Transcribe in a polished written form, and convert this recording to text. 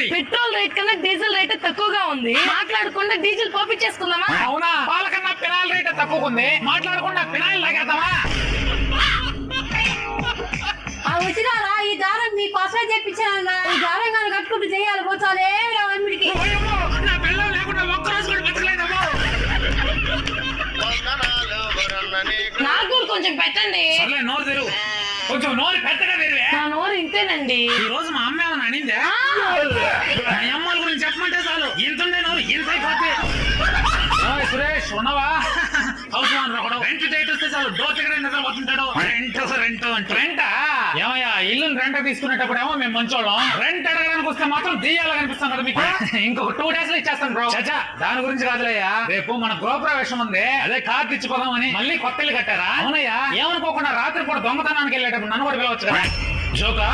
ఉంది. Petrol rate కన్నా diesel rate తక్కువగా ఉంది. మాట్లాడకుండా డీజిల్ పోపించేసుకుందామా? అవునా? పాల కన్నా పినాయిల్ రేట్ తక్కువ ఉంది. మాట్లాడకుండా పినాయిల్ లాగేద్దామా? వచ్చినారా ఈ దారం మీకోసమే చెప్పించాను. ఈ దారం కానీ కట్టుకుంటూ చేయాలి పోచాలి ఏమిడికి. ఓయమ్మో, నా పిల్లలు లేకుండా ఒక్కరోజు కూడా బతకలేదమ్మో. నాకు కూడా కొంచెం పెట్టండి. సర్లే, నోరు తెరువు. కొంచెం నోరు పెద్దగా తెరివే. నా నోరు ఇంతేనండి. ఈ రోజు మా అమ్మ ఏమన్నా అనిందే? మా అమ్మల గురించి చెప్పమంటే చాలు ఇంతుండే నోరు ఇంత అయిపోతే. సురేష్ ఉన్నవా? హౌస్ ఓనర్ రెంట్ డేట్ వస్తే చాలు డోర్ దగ్గర నిద్రపోతుంటాడు. రెంటా? ఏమయ్యా, ఇల్లుని రెంట్ తీసుకునేటప్పుడు ఏమో మేము మంచోళ్ళం, రెంట్ అడగడానికి వస్తే మాత్రం దెయ్యాలు కనిపిస్తాం కదా మీకు. ఇంకొక 2 days లో ఇచ్చేస్తాను బ్రో. చచ్చా, దాని గురించి కాదులయ్యా, రేపు మన గృహప్రవేశం ఉంది, అదే కార్డు ఇచ్చిపోదామని. మళ్ళీ కొత్త ఇల్లు కట్టారా? అవునయ్యా. ఏమనుకోకుండా రాత్రి పూట దొంగతనానికి వెళ్ళేటప్పుడు నన్ను కూడా పిలవచ్చు కదా. జోకా?